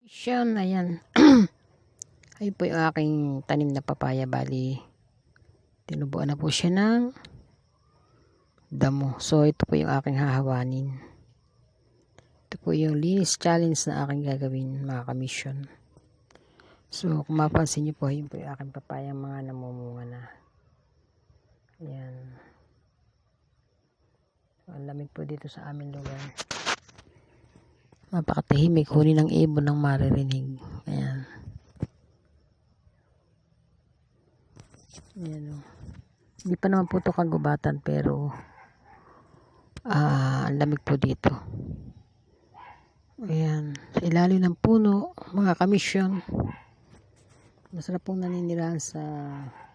Siyan, ayan. Ayun po yung aking tanim na papaya. Bali, tinubuan na po siya ng damo. So, ito po yung aking hahawanin. Ito po yung linis challenge na aking gagawin, mga kamisyon. So, kung mapansin nyo po, yun po yung aking papaya, mga namumunga na. Ayan. Ang lamig po dito sa aming lugar. Napakatahimik, huni ng ibon ng maririnig. Ayan. Ayan o. Hindi pa naman po ito kagubatan, pero ang lamig po dito. Ayan. Sa ilalim ng puno, mga kamisyon. Masarap pong naninirahan sa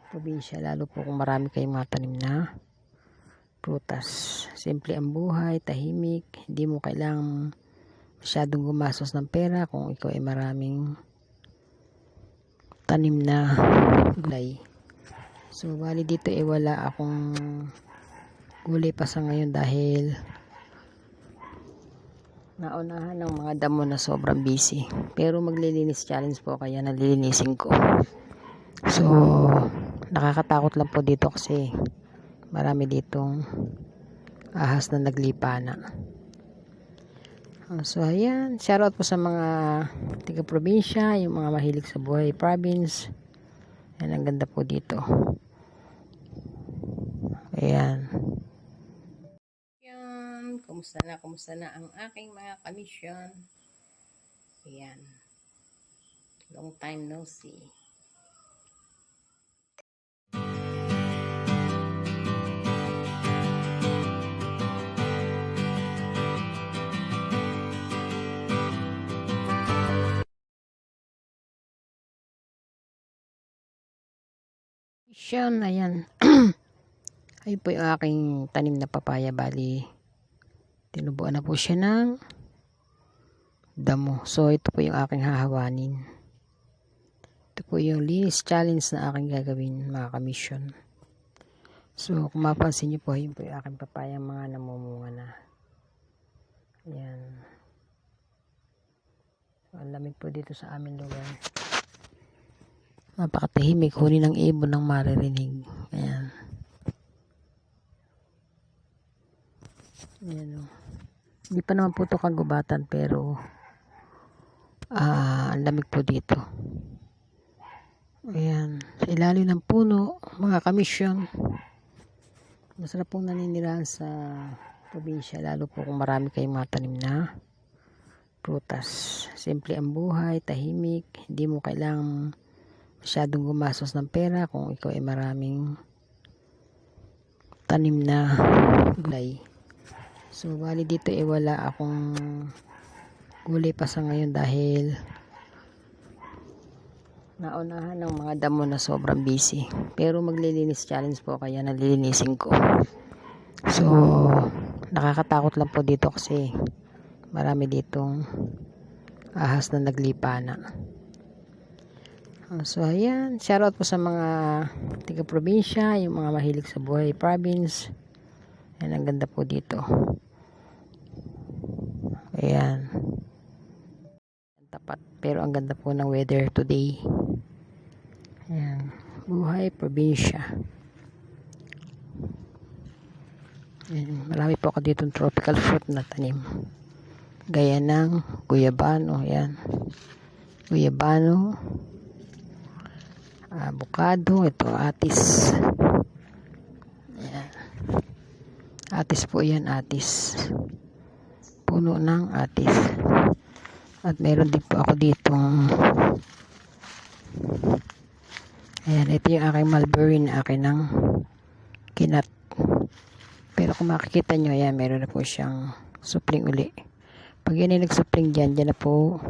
probinsya, lalo po kung marami kayong mga tanim na prutas. Simple ang buhay, tahimik. Hindi mo kailangang masyadong gumastos ng pera kung ikaw ay maraming tanim na gulay. So, bali dito wala akong gulay pa sa ngayon dahil naunahan ng mga damo na sobrang busy. Pero maglilinis challenge po, kaya nalilinisin ko. So, nakakatakot lang po dito kasi marami ditong ahas na naglipa na. So, ayan. Shoutout po sa mga taga-probinsya, yung mga mahilig sa buhay province. Ayan, ang ganda po dito. Ayan. Ayan. Kumusta na ang aking mga kamisyon? Ayan. Long time no see. Siyan, ayan. Ayun po yung aking tanim na papaya. Bali, tinubuan na po siya ng damo. So, ito po yung aking hahawanin. Ito po yung linis challenge na aking gagawin, mga kamisyon. So, kung mapansin nyo po, yun po yung aking papaya, mga namumunga na. Ayan. Ang lamig po dito sa aming lugar. Napakatahimik, huni ng ibon ng maririnig. Ayan. Ayan o. Hindi pa naman po ito kagubatan, pero ang lamig po dito. Ayan. Sa ilalim ng puno, mga kamisyon. Masarap pong naninirahan sa probinsya, lalo po kung marami kayong mga tanim na prutas. Simple ang buhay, tahimik. Hindi mo kailangang masyadong gumastos ng pera kung ikaw ay maraming tanim na gulay. So, bali dito wala akong gulay pa sa ngayon dahil naunahan ng mga damo na sobrang busy. Pero maglilinis challenge po, kaya nalilinisin ko. So, nakakatakot lang po dito kasi marami ditong ahas na naglipa na. So, ayan. Shoutout po sa mga taga-probinsya, yung mga mahilig sa buhay province. Ayan, ang ganda po dito. Ayan. Tapat. Pero ang ganda po ng weather today. Ayan. Buhay probinsya. Ayan. Marami po ako dito tropical fruit na tanim. Gaya ng guyabano. Ayan. Guyabano. Avocado, ito atis. Ayan. Atis po yan, atis. Puno ng atis. At meron din po ako ditong ayan, ito yung aking mulberry na akin ng kinat. Pero kung makikita nyo, ayan, meron na po siyang supling uli. Pag yan ay nagsupling dyan na po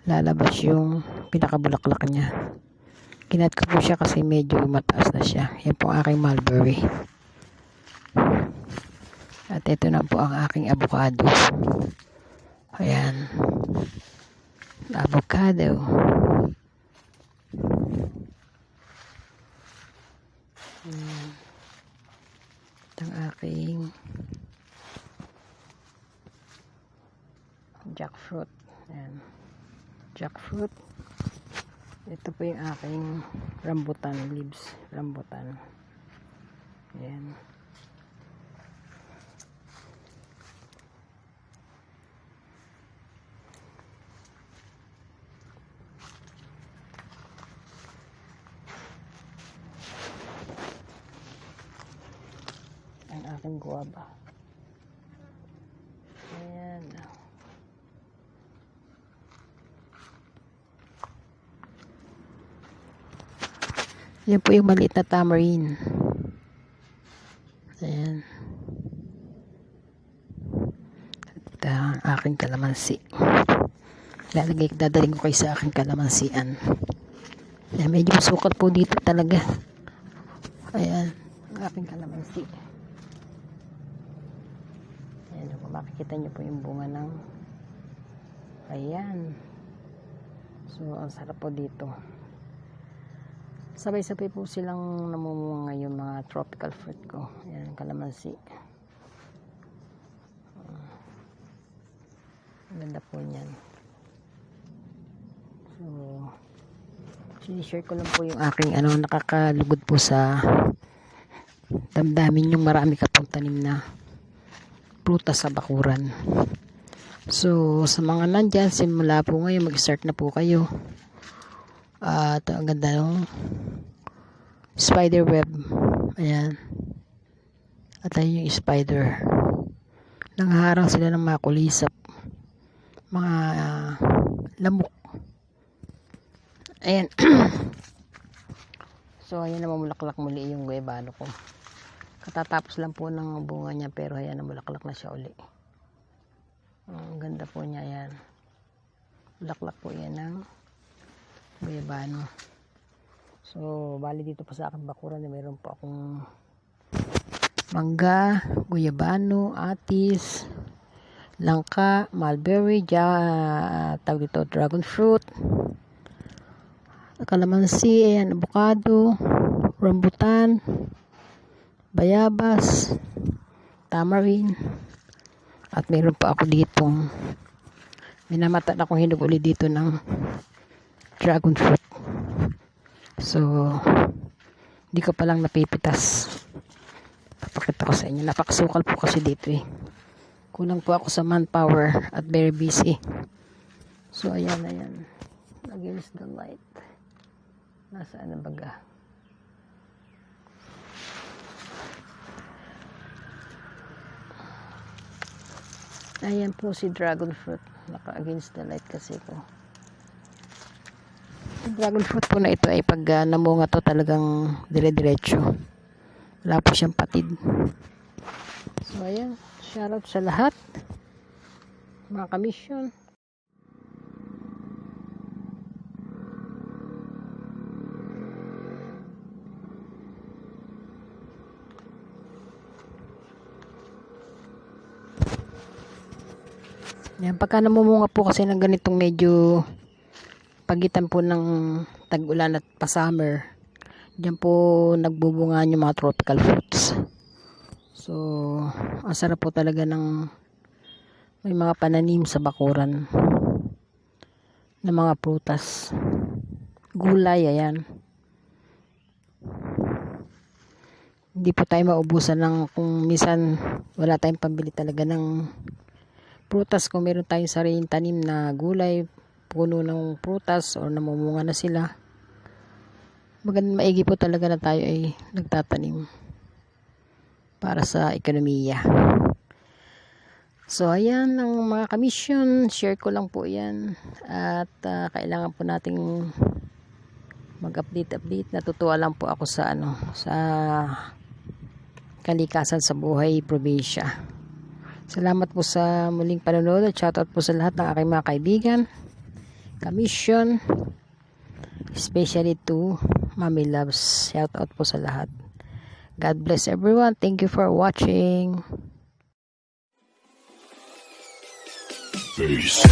lalabas yung pinakabulaklak niya. Kinat ko po siya kasi medyo mataas na siya. Yan po ang aking mulberry. At ito na po ang aking avocado. Ayan. Avocado. Ito ang aking jackfruit. Ayan. jackfruit. Ito po yung aking rambutan leaves. Rambutan. Ayan. Ang aking guava. Ayan. Yan po yung maliit na tamarind. Ayan. At ang aking kalamansi. Dadaling ko kayo sa aking kalamansian. Ayan, medyo masukal po dito talaga. Ayan. Ang aking kalamansi. Ayan. Kung makikita nyo po yung bunga ng ayan. So, ang sarap po dito. Sabay-sabay po silang namumunga yung mga tropical fruit ko. Ayan, kalamansi. Ang ganda po niyan. So, sinishare ko lang po yung aking nakakalugod po sa damdamin yung marami ka pong tanim na prutas sa bakuran. So, sa mga nandyan, simula po ngayon, mag-start na po kayo. At ang ganda ng spider web. Ayan. At ayun yung spider. Nanghaharang sila ng mga kulisap. Mga lamok. Ayan. So, ayan na mamulaklak muli yung guayabano ko. Katatapos lang po ng bunga niya, pero ayan, namulaklak na siya uli. Ang ganda po niya, ayan. Bulaklak po yan ng guayabano. So, bali dito pa sa akin bakuran, mayroon po akong mangga, guayabano, atis, langka, mulberry, tawag dito, dragon fruit, kalamansi, ayan, avocado, rambutan, bayabas, tamarind, at mayroon pa ako ditong minamatan akong hinog ulit dito ng dragon fruit. So, hindi ko palang napipitas. Papakita ko sa inyo. Napakasukal po kasi dito eh. Kulang po ako sa manpower at very busy. So, ayan, ayan. Against the light. Nasaan na baga? Ayan po si dragon fruit. Naka-against the light kasi ko. Dragon fruit po na ito ay pag namunga to talagang dire-diretso. Wala po siyang patid. So ayan, shoutout sa lahat mga kamisyon. Yan, pagka namumunga po kasi ng ganitong medyo pagitan po ng tag-ulan at pa-summer, diyan po nagbubunga yung mga tropical fruits. So, ang sarap po talaga ng may mga pananim sa bakuran ng mga prutas. Gulay, ayan. Hindi po tayo maubusan ng kung minsan wala tayong pambili talaga ng prutas. Kung meron tayong sariling tanim na gulay, puno ng prutas o namumunga na sila, magandang maigi po talaga na tayo ay nagtatanim para sa ekonomiya. So ayan ang mga kamisyon, share ko lang po yan at kailangan po nating mag-update. Natutuwa lang po ako sa sa kalikasan sa buhay probinsya. Salamat po sa muling panonood at shoutout po sa lahat ng aking mga kaibigan, kamisyon, especially to Mommy Loves. Shoutout po sa lahat. God bless everyone. Thank you for watching. Peace.